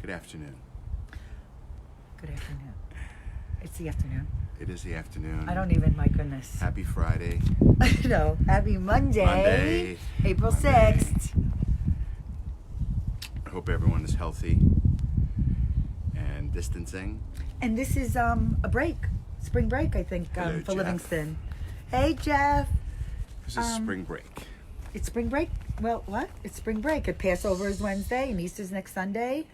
Good afternoon. Good afternoon. It's the afternoon. It is the afternoon. I don't even, my goodness. Happy Friday. No, happy Monday. April Monday. 6th. I hope everyone is healthy and distancing. And this is a break. Spring break, I think, Hello, for Jeff. Livingston. Hey, Jeff. This is spring break. It's spring break? Well, what? It's spring break. Passover is Wednesday and Easter's next Sunday. Correct.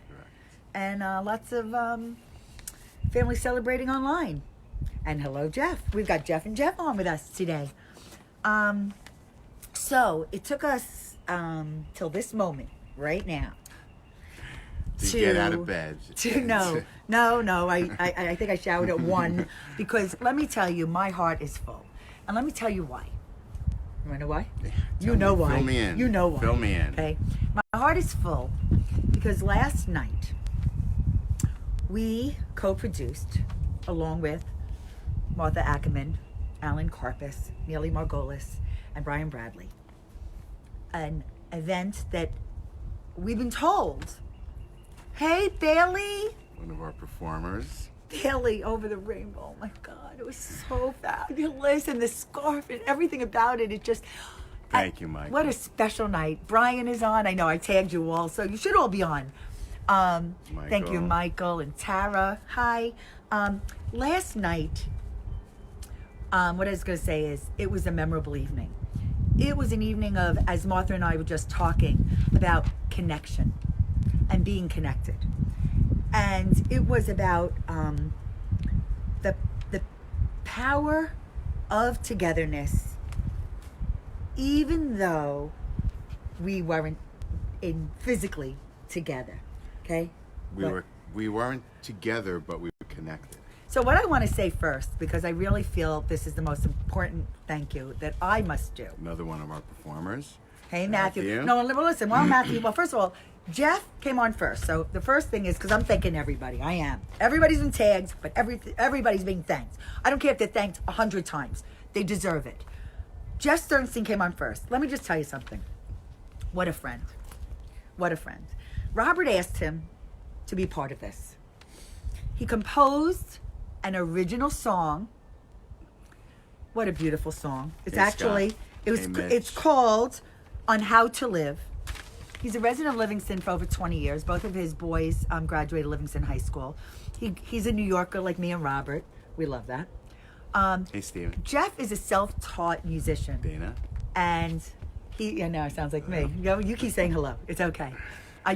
And lots of family celebrating online. And hello, Jeff. We've got Jeff and Jeff on with us today. So it took us till this moment, right now, to get out of bed. No. I think I showered at 1 because let me tell you, my heart is full. And let me tell you why. You want to know why? Yeah, You know why. Fill me in. You know why. Fill me in. Okay. My heart is full because last night we co-produced, along with Martha Ackerman, Alan Karpus, Neely Margolis, and Brian Bradley, an event that we've been told, hey, Bailey, One of our performers. Bailey over the rainbow. Oh my God, it was so fabulous. And the scarf and everything about it, it just... Thank you, Mike. What a special night. Brian is on. I know I tagged you all, so you should all be on. Thank you, Michael and Tara. Hi. Last night, what I was going to say is it was a memorable evening. It was an evening of, as Martha and I were just talking, about connection and being connected. And it was about the power of togetherness, even though we weren't physically together. Okay? We weren't together, but we were connected. So what I want to say first, because I really feel this is the most important thank you that I must do. Another one of our performers. Hey, Matthew. No, well, listen, Matthew, well, first of all, Jeff came on first. So the first thing is, because I'm thanking everybody. I am. Everybody's been tagged, but everybody's being thanked. I don't care if they're thanked 100 times. They deserve it. Jeff Sternstein came on first. Let me just tell you something. What a friend. What a friend. Robert asked him to be part of this. He composed an original song. What a beautiful song. It's it's called On How to Live. He's a resident of Livingston for over 20 years. Both of his boys graduated Livingston High School. He's a New Yorker like me and Robert. We love that. Hey, Steven. Jeff is a self-taught musician. Dana. And it sounds like me. You keep saying hello. It's okay.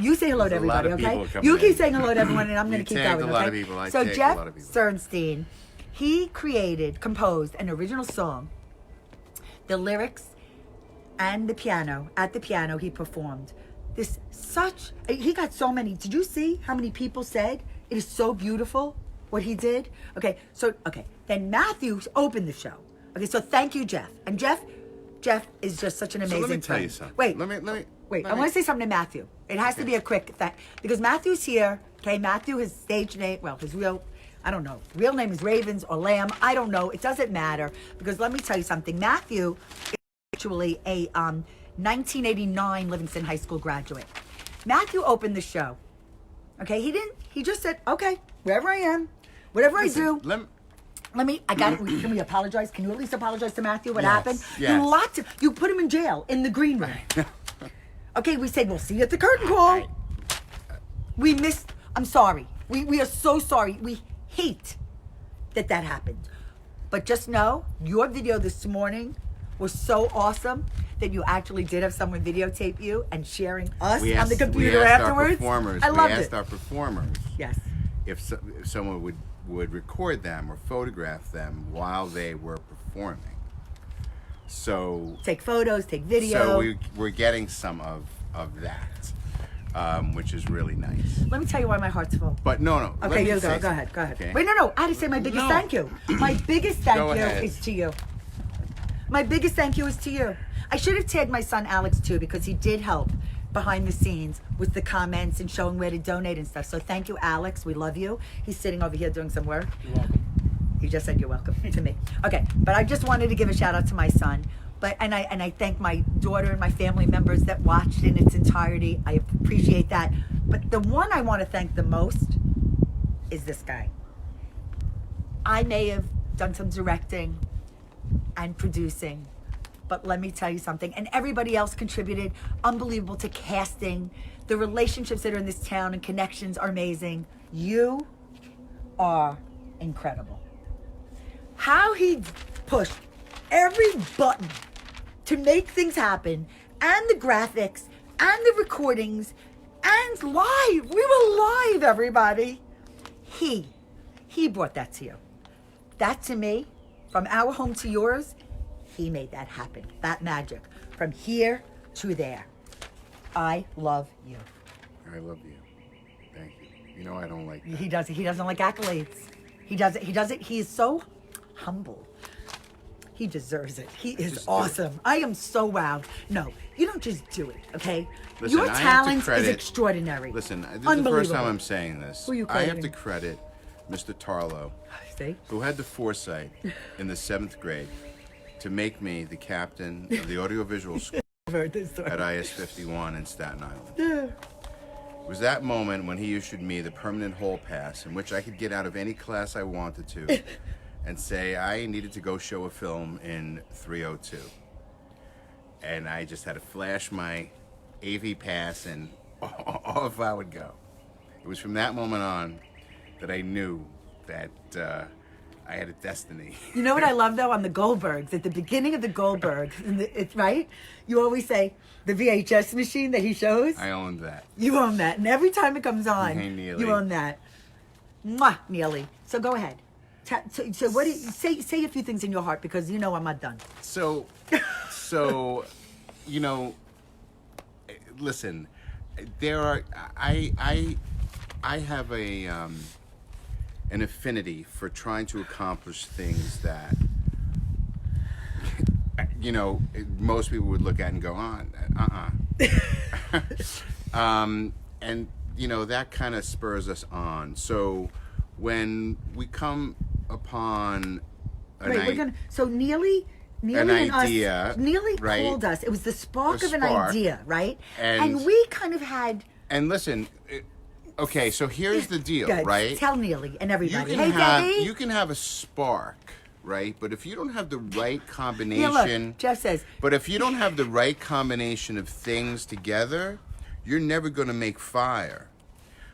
You say hello to everybody, okay? You keep saying hello to everyone, and I'm going to keep going, okay? A lot of people. So Jeff Sternstein, he composed an original song. The lyrics and the piano, at the piano, he performed. He got so many. Did you see how many people said it is so beautiful what he did? Okay. Then Matthew opened the show. Okay, so thank you, Jeff. And Jeff is just such an amazing So let me tell friend. you something. Wait, I want to say something to Matthew. It has to be a quick thing. Because Matthew's here, okay? Matthew, his stage name, his real name is Ravens or Lamb. I don't know. It doesn't matter. Because let me tell you something. Matthew is actually a 1989 Livingston High School graduate. Matthew opened the show. Okay? He just said, okay, wherever I am, whatever I do. Can we apologize? Can you at least apologize to Matthew? What happened? Yes. You put him in jail in the green room. Okay, we said we'll see you at the curtain call. I'm sorry. We are so sorry. We hate that happened. But just know, your video this morning was so awesome that you actually did have someone videotape you and sharing us on the computer afterwards. I loved it. We asked our performers. Yes. If someone would record them or photograph them while they were performing. So take photos, take video. So we're getting some of that, which is really nice. Let me tell you why my heart's full. But no. Okay, you go. Go ahead. Okay. Wait, no. I had to say my biggest thank you. My biggest thank you is to you. My biggest thank you is to you. I should have tagged my son Alex too, because he did help behind the scenes with the comments and showing where to donate and stuff. So thank you, Alex. We love you. He's sitting over here doing some work. You're welcome. He just said you're welcome to me. Okay, but I just wanted to give a shout out to my son. And I thank my daughter and my family members that watched in its entirety. I appreciate that. But the one I want to thank the most is this guy. I may have done some directing and producing, but let me tell you something. And everybody else contributed. Unbelievable to casting. The relationships that are in this town and connections are amazing. You are incredible. How he pushed every button to make things happen, and the graphics, and the recordings, and live. We were live, everybody. He brought that to you. That to me, from our home to yours, he made that happen. That magic. From here to there. I love you. I love you. Thank you. You know I don't like that. He doesn't like accolades. He doesn't. He is so humble. He deserves it. He is Just do awesome. I am so wowed. No, you don't just do it, okay? Listen, Your I have to talent is credit- extraordinary. Listen, this is the Unbelievable. first time I'm saying this. Who are you I have to crediting? credit Mr. Tarlow, See? who had the foresight in the 7th grade to make me the captain of the audiovisual school I've heard this story. at IS 51 in Staten Island. Yeah. It was that moment when he issued me the permanent hall pass in which I could get out of any class I wanted to and say I needed to go show a film in 302. And I just had to flash my AV pass and off I would go. It was from that moment on that I knew that I had a destiny. You know what I love though on the Goldbergs? At the beginning of the Goldbergs, it's right. You always say the VHS machine that he shows. I owned that. You own that, and every time it comes on, Hey, Neely. you own that. Mwah, Neely. So go ahead. So what do you say a few things in your heart, because you know I'm not done. So, you know, listen, there are, I have an affinity for trying to accomplish things that, you know, most people would look at and go, and, you know, that kind of spurs us on. So when we come upon So Neely an and idea, us, Neely right? called us. It was the spark A of an spark. idea, right? And- And we kind of had. And listen, okay, so here's the deal, Good. right? Tell Neely and You everybody. can Hey, have Debbie. you can have a spark, right? But if you don't have the right Yeah, combination, look, Jeff says. but if you don't have the right combination of things together, you're never going to make fire.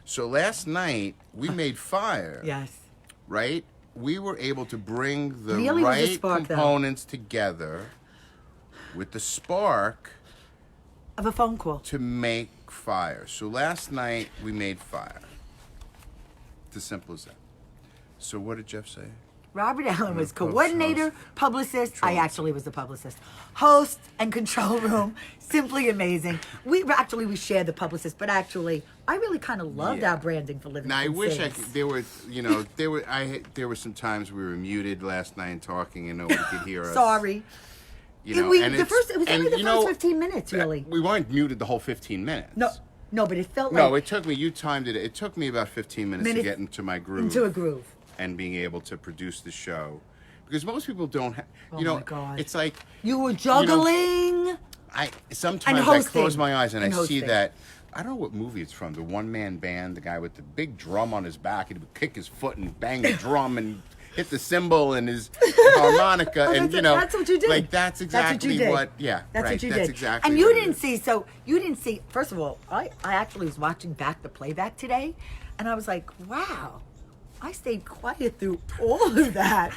So last night we made fire, Yes. right? We were able to bring the Neely was the right spark, though. components together with the spark Of a phone call. to make fire. So last night we made fire. It's as simple as that. So what did Jeff say? Robert Allen was Host. coordinator, publicist. I Control. actually was the publicist. Host and control room. Simply amazing. We shared the publicist, but actually, I really kind of loved Yeah. our branding for Living. Now I Good wish I Things. could. There were, you know, there were some times we were muted last night talking and nobody could hear us. Sorry. You know, It and was it's- only and, the you first know, 15 minutes, really. We weren't muted the whole 15 minutes. No, but it felt like No, it took me. You timed it. It took me about 15 minutes to Minutes get into my groove. into a groove. And being able to produce the show, because most people don't have. Oh You know, my God. it's like You were juggling. I sometimes I hosting. close my eyes and I And see hosting. that. I don't know what movie it's from. The one-man band, the guy with the big drum on his back, he would kick his foot and bang the drum and hit the cymbal and his harmonica, and that's- you know, that's what you did. Like that's exactly did. what. Yeah, That's right. what you That's did. exactly. And you what it didn't is. see. So you didn't see. First of all, I actually was watching back the playback today, and I was like, wow, I stayed quiet through all of that.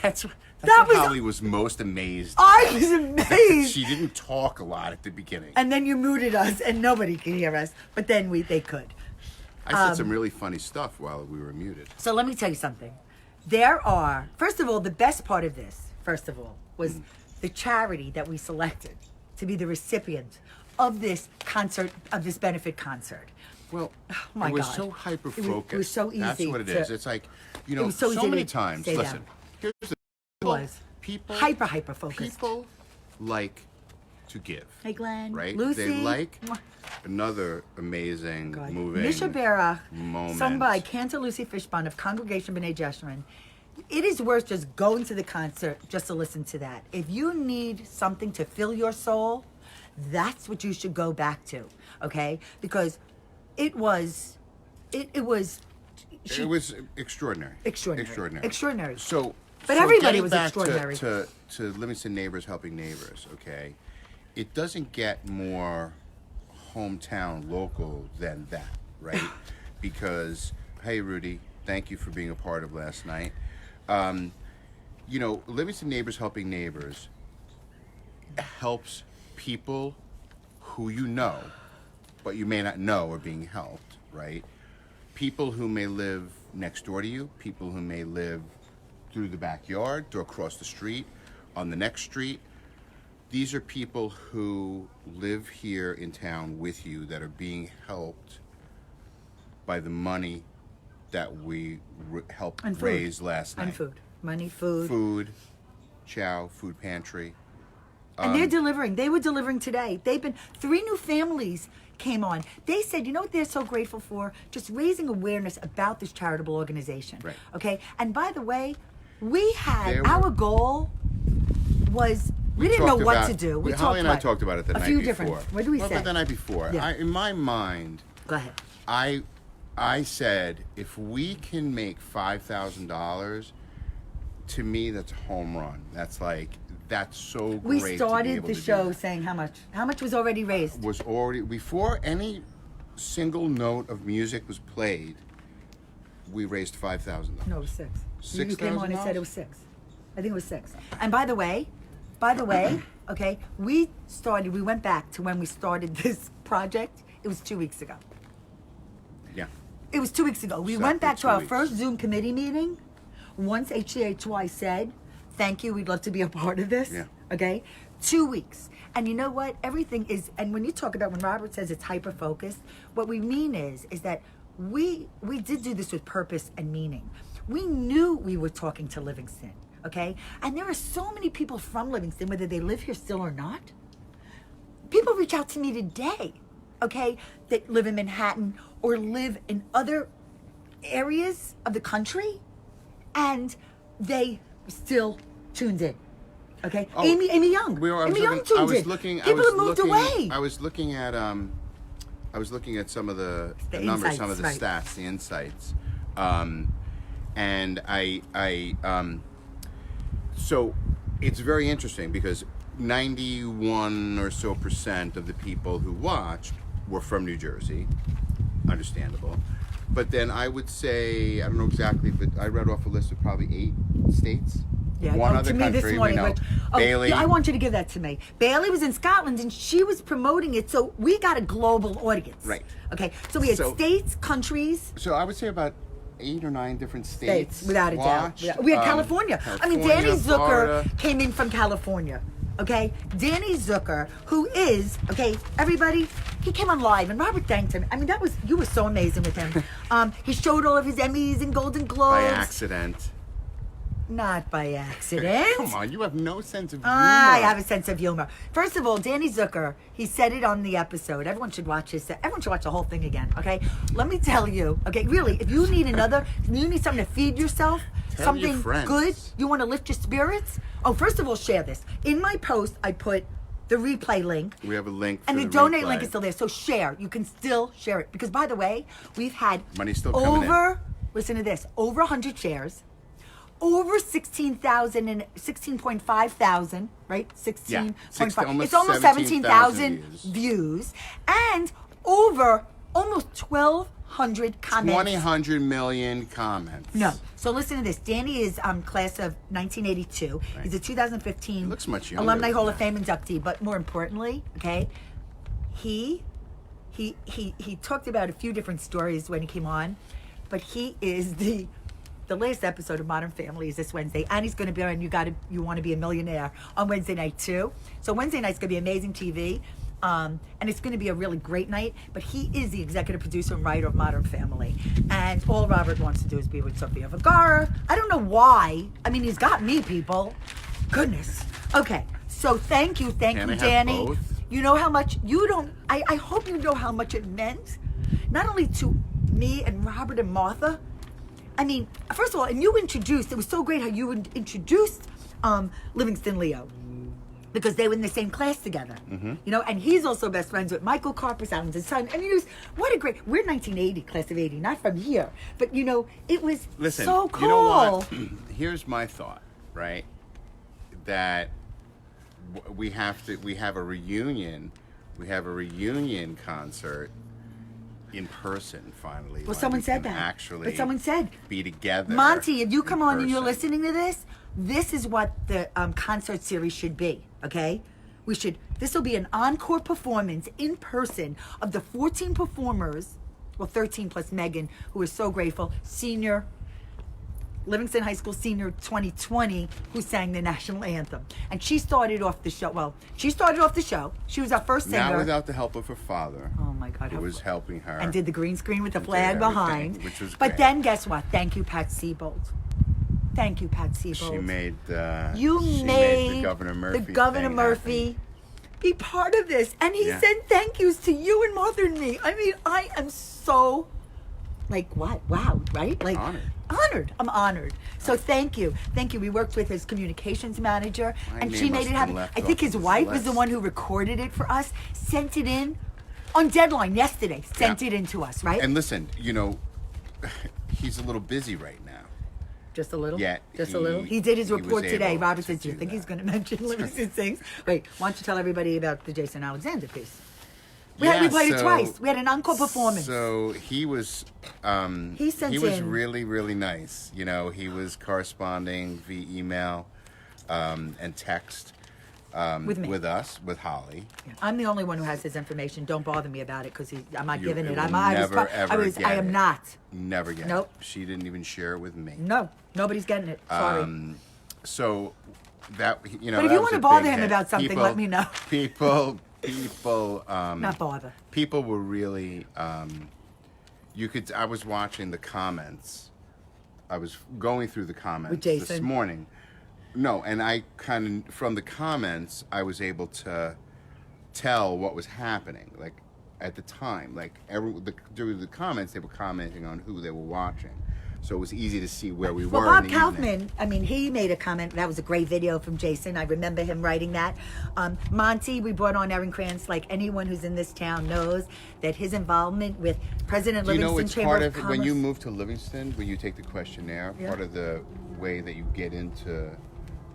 That's That what was- Holly was most amazed. I was amazed. She didn't talk a lot at the beginning. And then you muted us, and nobody could hear us. But then they could. I said some really funny stuff while we were muted. So let me tell you something. There are, first of all, the best part of this, was the charity that we selected to be the recipient of this concert, of this benefit concert. Well, my it was God. so hyper focused. It was so That's easy what it to- is. It's like, you It know, was so so easy many to times. say Listen, here's the Was. people Hyper focused. People like to give. Hey, Glenn. Right? Lucy. They like Mwah. another amazing, God. moving Misha Berach, moment. sung by Cantor Lucy Fishbone of Congregation B'nai Jeshurun. It is worth just going to the concert just to listen to that. If you need something to fill your soul, that's what you should go back to, okay? Because it was extraordinary. Extraordinary. So, But everybody getting was back extraordinary. To Livingston Neighbors Helping Neighbors, okay? It doesn't get more hometown local than that, right? Because, hey, Rudy, thank you for being a part of last night. Livingston Neighbors Helping Neighbors helps people who you know, but you may not know are being helped, right? People who may live next door to you, people who may live through the backyard, or across the street, on the next street. These are people who live here in town with you that are being helped by the money that we helped raise last night. And food. Money, food. Food, chow, food pantry. And they're delivering. They were delivering today. They've been 3 new families came on. They said, you know what they're so grateful for? Just raising awareness about this charitable organization. Right. Okay. And by the way, we had our goal was we didn't know what to do. We Holly talked and I talked about it the night before. A few different. What do we say? The night before. Yeah. In my mind, go ahead. I said if we can make $5,000, to me that's a home run. That's so great. We to be started able the to do show that. saying how much? How much was already raised? Was already before any single note of music was played. We raised $5,000. No, it was 6. You $6,000? came on and said it was 6. I think it was 6. And by the way, okay, we went back to when we started this project. It was 2 weeks ago. Yeah. It was 2 weeks ago. We Exactly went back to 2 our weeks. first Zoom committee meeting. Once HCHY said, thank you, we'd love to be a part of this. Yeah. Okay? 2 weeks. And you know what? Everything is, and when you talk about, when Robert says it's hyper-focused, what we mean is that we did do this with purpose and meaning. We knew we were talking to Livingston, okay? And there are so many people from Livingston, whether they live here still or not. People reach out to me today, okay, that live in Manhattan or live in other areas of the country, and they still tuned in. Okay, Oh, Amy Young. Amy Young tuned in. People have moved away. I was looking at some of the numbers, insights, some of the right. stats, the insights, and so it's very interesting because 91% or so of the people who watched were from New Jersey, understandable. But then I would say, I don't know exactly, but I read off a list of probably 8 states. Yeah, One to other me country this we morning. know. Bailey. Bailey. I want you to give that to me. Bailey was in Scotland and she was promoting it, so we got a global audience. Right. Okay, so we had states, countries. So I would say about 8 or 9 different states. Without a watched. doubt. We had California. I mean, Danny Zucker Florida. came in from California. Okay, Danny Zucker, who is, okay, everybody, he came on live and Robert thanked him. I mean, you were so amazing with him. He showed all of his Emmys and Golden Globes. By accident. Not by accident. Come on, you have no sense of humor. I have a sense of humor. First of all, Danny Zucker, he said it on the episode. Everyone should watch the whole thing again, okay? Let me tell you, okay, really, if you need something to feed yourself, Tell your something friends. good, you want to lift your spirits? Oh, first of all, share this. In my post, I put the replay link. We have a link for And the the donate replay. link is still there. So share. You can still share it. Because, by the way, we've had Money's still coming listen to this, over 100 shares. Over 16,000 and 16.5 thousand, right? 16.5. almost It's almost 17,000 17,000 views. And over almost 1,200 comments. 200 million comments. No. So listen to this. Danny is class of 1982. Right. He's a 2015 He looks much younger Alumni than Hall of that. Fame inductee. But more importantly, okay, he talked about a few different stories when he came on, but he is the last episode of Modern Family is this Wednesday, and he's going to be on You Want to Be a Millionaire on Wednesday night too. So Wednesday night's going to be amazing TV. And it's going to be a really great night, but he is the executive producer and writer of Modern Family. And all Robert wants to do is be with Sofia Vergara. I don't know why. I mean, he's got me, people. Goodness. Okay, so thank you, Can I have Danny. both? You know how much, I hope you know how much it meant, not only to me and Robert and Martha. I mean, first of all, and you introduced, it was so great how you introduced Livingston Leo. because they were in the same class together. Mm-hmm. You know, and he's also best friends with Michael Carpus Allen's his son. I mean, it was, what a great, we're 1980, class of 80, not from here. But, you know, it was Listen, so cool. you know what? Here's my thought, right? That we have a reunion concert in person finally. Well, someone said that. Actually, but someone said, be together. Monty, if you come on and you're person. listening to this is what the concert series should be, okay? This will be an encore performance in person of the 14 performers, well, 13 plus Megan, who is so grateful, senior, Livingston High School senior 2020, who sang the national anthem. And she started off the show. She was our first singer. Not without the help of her father. Oh my God. Who was helping her. And did the green screen with the And flag did everything, behind. which was But great. then guess what? Thank you, Pat Siebold. Thank you, Pat Siebold. She made You made made the Governor Murphy. the Governor thing Murphy happen. be part of this. And he Yeah. sent thank yous to you and Martha and me. I mean, I am so, like, what? Wow, right? Like, honored. I'm honored. So thank you. Thank you. We worked with his communications manager, My and name she made must it have happen. been left I think off his this wife was the list. one who recorded it for us, sent it in on deadline yesterday, sent it in to us, right? And listen, you know, he's a little busy right now. Just a little? Yeah, Just a little? He did his he was report today. able Robert to says, do you do think he's that. going to mention Livingston Sings? Wait, why don't you tell everybody about the Jason Alexander piece? We played it twice. We had an encore performance. So he was, He sent he was in- really, really nice. You know, he was corresponding via email and text With me. with us, with Holly. I'm the only one who has his information. Don't bother me about it because I'm not giving it. will I get am it. not. Never get Nope. it. She didn't even share it with me. No, nobody's getting it. Sorry. So that, you know, But if that you was want to a bother big him hit. about something, let me know. People, Not bother. people were really, I was watching the comments. I was going through the comments With this Jason? morning. No, and I kind of, from the comments, I was able to tell what was happening. Like, at the time, like, during the comments, they were commenting on who they were watching. So it was easy to see where we Well, were. Bob in the evening. Kaufman, I mean, he made a comment. That was a great video from Jason. I remember him writing that. Monty, we brought on Erin Krantz. Like anyone who's in this town knows that his involvement with President Do you know Livingston it's Chamber part of of Commerce. when you move to Livingston, when you take the questionnaire, Yeah. part of the way that you get into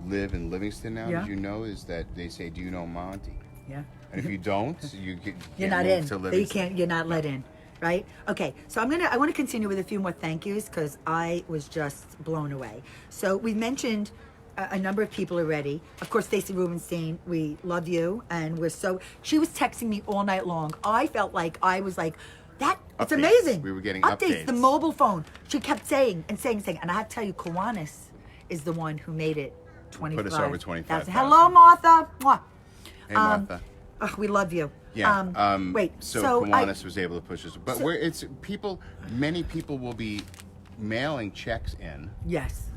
live in Livingston now, Yeah. did you know, is that they say, "Do you know Monty?" Yeah. And if you don't, you You're can't not move in. to So you Livingston. can't. You're not let in, right? Okay. So I want to continue with a few more thank yous because I was just blown away. So we mentioned a number of people already. Of course, Stacey Rubenstein. We love you, and we're so. She was texting me all night long. I felt like I was like. That it's Updates. amazing. We were getting The updates. mobile phone. She kept saying, and I have to tell you, Kiwanis is the one who made it 25. Put us over 25,000. Hello, Martha. Mwah. Hey, Martha. We love you. Yeah. Wait. So I- Kiwanis was able to push us, but many people will be mailing checks in, Yes.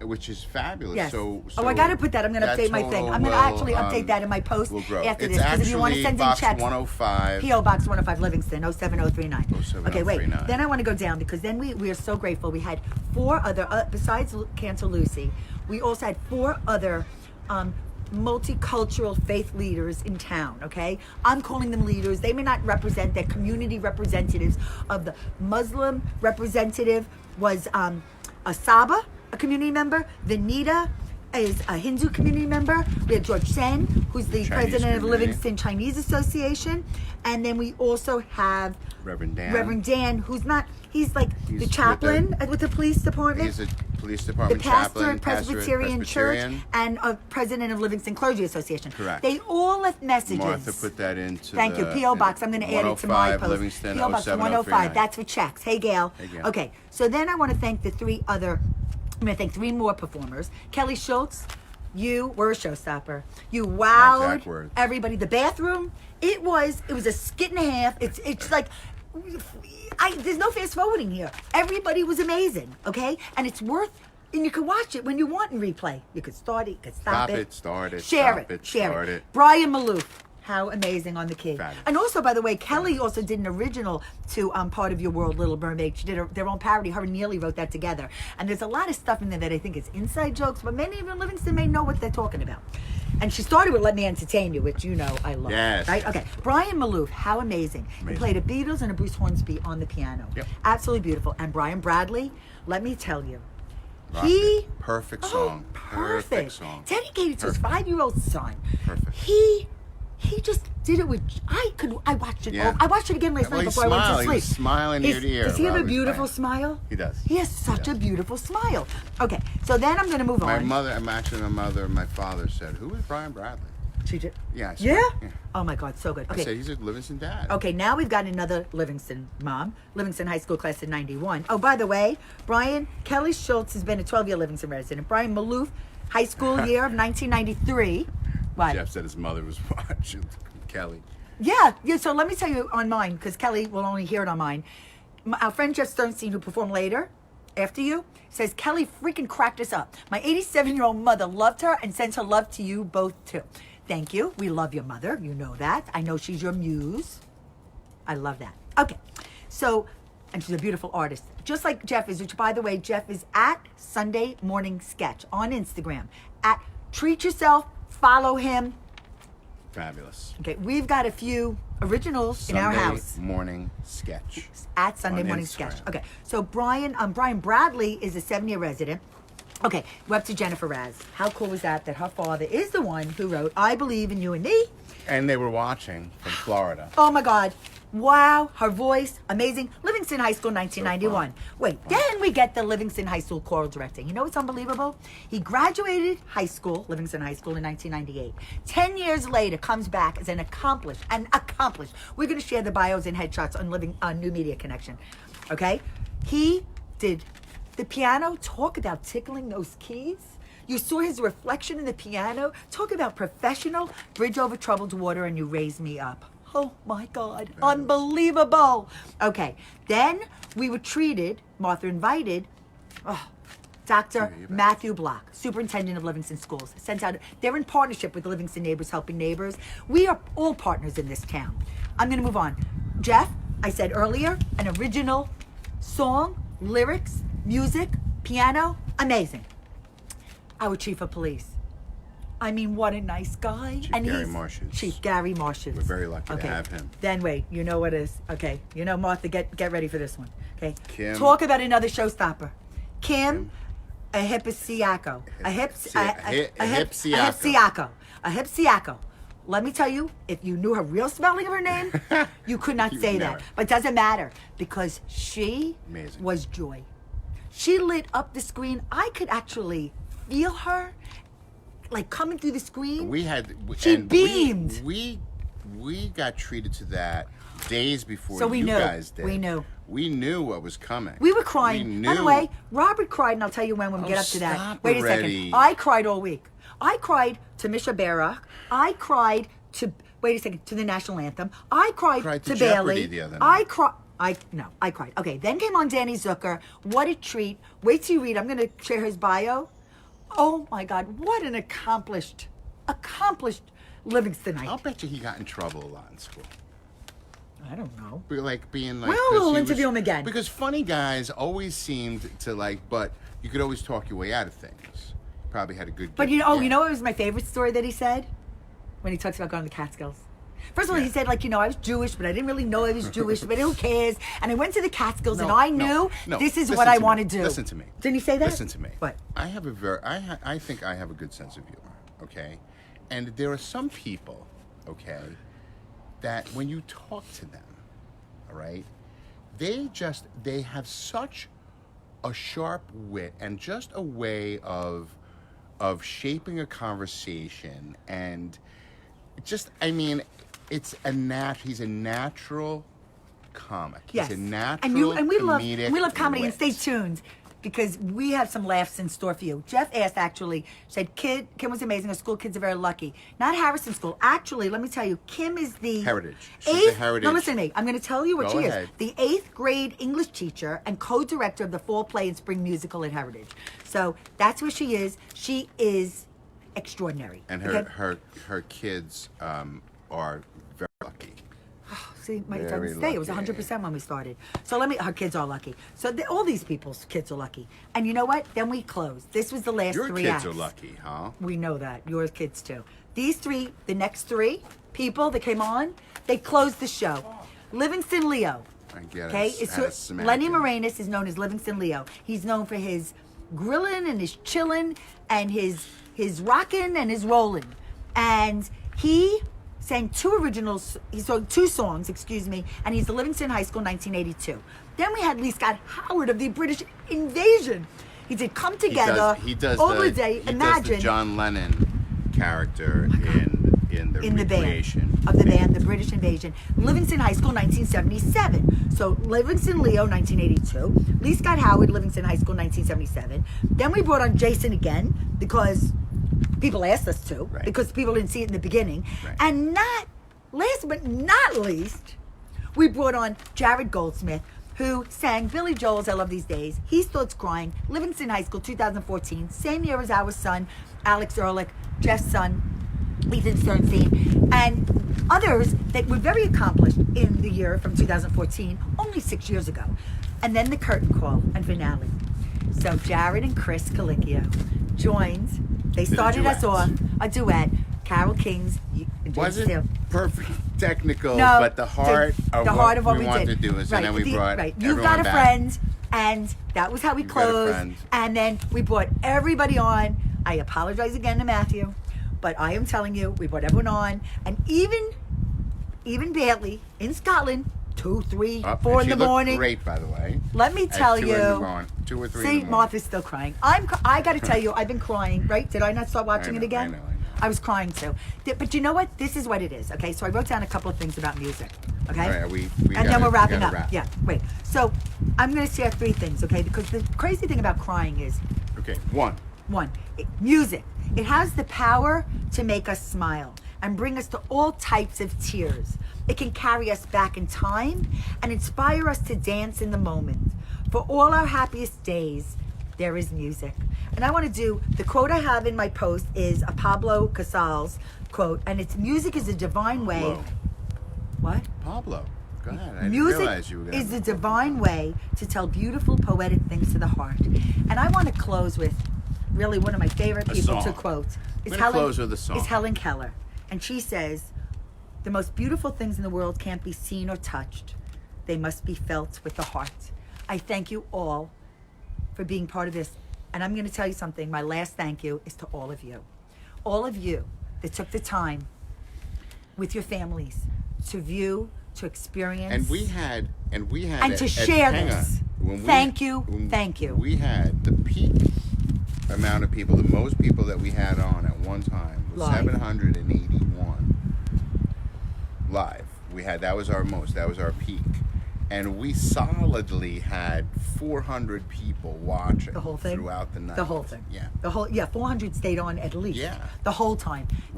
which is fabulous. Yes. So I got to put that. I'm going to that update my thing. total I'm going to will, actually update that in my post will grow. after It's this. Because if you want to actually send in box checks, 105. P.O. Box 105 Livingston 07039. Okay, wait. 07039. Then I want to go down because then we are so grateful. We had 4 other, besides Cancel Lucy, we also had 4 other multicultural faith leaders in town, okay? I'm calling them leaders. They may not represent their community representatives. Of the Muslim representative was Asaba, a community member. Vanita is a Hindu community member. We had George Sen, who's the Chinese president of community. Livingston Chinese Association. And then we also have Reverend Dan. who's not, he's like He's the with chaplain with the police department. He's a police The department pastor chaplain, at Presbyterian Church and president of Livingston Clergy Association. Correct. They all left messages. Martha put that into Thank you. P.O. Box. I'm going to add it to my 105 post. Livingston P.O. Box 105. 07039. That's for checks. Hey, Gail. Hey, Gail. Okay. So then I want to thank the 3 other, I'm going to thank 3 more performers. Kelly Schultz, you were a showstopper. You wowed exact words. everybody. The bathroom, it was a skit and a half. It's like, there's no fast forwarding here. Everybody was amazing, okay? And it's worth, and you can watch it when you want in replay. You could start it, you could stop it. Start it, Share stop it, start share it. it. Brian Malouf, how amazing on the key. Fabulous. And also, by the way, Kelly also did an original to Part of Your World, Little Mermaid. She did their own parody. Her and Neely wrote that together. And there's a lot of stuff in there that I think is inside jokes, but many of you in Livingston may know what they're talking about. And she started with Let Me Entertain You, which you know I love. Yes. Right? Okay. Brian Malouf, how amazing. He played a Beatles and a Bruce Hornsby on the piano. Yep. Absolutely beautiful. And Brian Bradley, let me tell you, Rocked it. Perfect song. Perfect Song. Dedicated to his 5-year-old son. Perfect. He just did it with. I watched it. Yeah. I watched it again last Well, night he before I went to smiled. sleep. He was smiling ear to ear Does he have while a he was beautiful playing. smile? He does. He has such a beautiful smile. Okay, so then I'm going to move My on. mother, my father said, "Who is Brian Bradley?" She did. Yeah. I said, Yeah? yeah. Oh my God, so good. I Okay. said he's a Livingston dad. Okay, now we've got another Livingston mom. Livingston High School class of 91. Oh, by the way, Brian Kelly Schultz has been a 12-year Livingston resident. Brian Malouf, high school year of 1993. What? Jeff said his mother was watching Kelly. Yeah, so let me tell you on mine, because Kelly will only hear it on mine. Our friend Jeff Sternstein, who performed later, after you, says, Kelly freaking cracked us up. My 87-year-old mother loved her and sends her love to you both, too. Thank you. We love your mother. You know that. I know she's your muse. I love that. Okay, so, and she's a beautiful artist. Just like Jeff is, which, by the way, Jeff is at Sunday Morning Sketch on Instagram. At Treat Yourself. Follow him. Fabulous. Okay, we've got a few originals in our house. Sunday morning sketch. At Sunday On Morning Instagram. Sketch. Okay, so Brian Bradley is a 7-year resident. Okay, we're up to Jennifer Raz. How cool was that her father is the one who wrote I Believe in You and Me? And they were watching from Florida. Oh my God. Wow, her voice, amazing. Livingston High School, 1991. Wait, then we get the Livingston High School choral directing. You know what's unbelievable? He graduated high school, Livingston High School, in 1998. 10 years later, comes back as an accomplished. We're going to share the bios and headshots on New Media Connection. Okay? He did the piano. Talk about tickling those keys. You saw his reflection in the piano. Talk about professional. Bridge over troubled water and you raise me up. Oh my God, unbelievable. Okay, then we were treated, Martha invited, Dr. Matthew Block, superintendent of Livingston Schools, sent out, they're in partnership with Livingston Neighbors Helping Neighbors. We are all partners in this town. I'm gonna move on. Jeff, I said earlier, an original song, lyrics, music, piano, amazing. Our chief of police. I mean, what a nice guy. Chief Gary Marshes. Chief Gary Marshes. We're very lucky to have him. Then wait, you know what is? Okay, you know, Martha, get ready for this one. Okay. Kim. Talk about another showstopper. Kim Ahipsiaco. Ahipsiaco. Let me tell you, if you knew her real spelling of her name, you could not say that. But it doesn't matter because she was joy. She lit up the screen. I could actually feel her. Like coming through the screen, she beamed. We got treated to that days before so we you knew. guys did. We knew what was coming. We were crying. By the way, Robert cried, and I'll tell you when we get up to that. Wait a second. I cried all week. I cried to Misha Barak. I cried to to the national anthem. I cried to Bailey. The other night. I cried. Okay, then came on Danny Zucker. What a treat. Wait till you read. I'm going to share his bio. Oh my God, what an accomplished Livingstonite. I'll bet you he got in trouble a lot in school. I don't know. Being like, well, we'll interview him again. Because funny guys always seemed to but you could always talk your way out of things. Probably had a good. But you know what was my favorite story that he said when he talks about going to the Catskills. First of all, he said, I was Jewish, but I didn't really know I was Jewish, but who cares? And I went to the Catskills, and I knew this is what I want to do. Listen to me. Didn't he say that? Listen to me. What? I think I have a good sense of humor, okay? And there are some people, okay, that when you talk to them, all right, they have such a sharp wit and just a way of shaping a conversation and just, he's a natural comic. Yes. He's a natural and we love comedy, wit. and stay tuned because we have some laughs in store for you. Jeff asked, said Kim was amazing. Her school kids are very lucky. Not Harrison School. Actually, let me tell you, Kim is the Heritage. She's the Heritage. No, listen to me. I'm going to tell you what Go she ahead. is. The 8th grade English teacher and co-director of the fall play and spring musical at Heritage. So that's where she is. She is extraordinary. And her kids are very lucky. See, my Very mistake. It was lucky. 100% when we started. So her kids are lucky. So all these people's kids are lucky. And you know what? Then we closed. This was the last Your 3 kids acts. are lucky, huh? We know that. Your kids too. these three, the next three people that came on, they closed the show. Livingston Leo. I get Okay, it. Lenny Moranis is known as Livingston Leo. He's known for his grilling and his chilling and his rocking and his rolling. And he sang he sang two songs, and he's the Livingston High School 1982. Then we had Lee Scott Howard of the British Invasion. He did Come Together, He does Over Day, he Imagine. does the John Lennon character in the recreation. Band of the band, the British Invasion. Livingston High School, 1977. So Livingston Leo, 1982. Lee Scott Howard, Livingston High School, 1977. Then we brought on Jason again because people asked us to, Right. because people didn't see it in the beginning. Right. And last but not least, we brought on Jared Goldsmith, who sang Billy Joel's I Love These Days, He Starts Crying, Livingston High School, 2014, same year as our son, Alex Ehrlich, Jeff's son, Ethan Sternstein, and others that were very accomplished in the year from 2014, only 6 years ago. And then the curtain call and finale. So Jared and Chris Colicchio joined. They started us off a duet. Carol King's. Wasn't perfect technical, No, but the heart of what we wanted to do is, right, and then we brought You've Got a back. Friend, and that was how we You've Got a closed. Friend. And then we brought everybody on. I apologize again to Matthew, but I am telling you, we brought everyone on, and even Bailey in Scotland, 2, 3, 4 in the morning. Great, by the way. Let me At tell 2 you. in the morning, 2 or 3 in the See, morning. Martha's still crying. I got to tell you, I've been crying. Right? Did I not start watching I it know, again? I know. I was crying too. But you know what? This is what it is. Okay, so I wrote down a couple of things about music. Okay, All right, we and gotta- then we're we wrapping gotta up. wrap. Yeah, wait. So I'm going to share 3 things. Okay, because the crazy thing about crying is Okay, 1. music. It has the power to make us smile and bring us to all types of tears. It can carry us back in time and inspire us to dance in the moment. For all our happiest days, there is music. And I want to do, the quote I have in my post is a Pablo Casals quote, and it's music is a divine way. Pablo. What? Pablo. Go ahead. I didn't Music realize you were gonna is the divine way to tell beautiful, poetic things to the heart. And I want to close with really one of my favorite people to song. quote. We're gonna close with a song. Is Helen Keller. And she says, the most beautiful things in the world can't be seen or touched. They must be felt with the heart. I thank you all for being part of this. And I'm going to tell you something. My last thank you is to all of you. All of you that took the time with your families to view, to experience. And we had And to share this. Thank you. We had the peak amount of people, the most people that we had on at one time was Live. 781 live. That was our most, that was our peak. And we solidly had 400 people watching The whole thing? throughout the night. The whole thing. Yeah. 400 stayed on at least. Yeah. The whole time.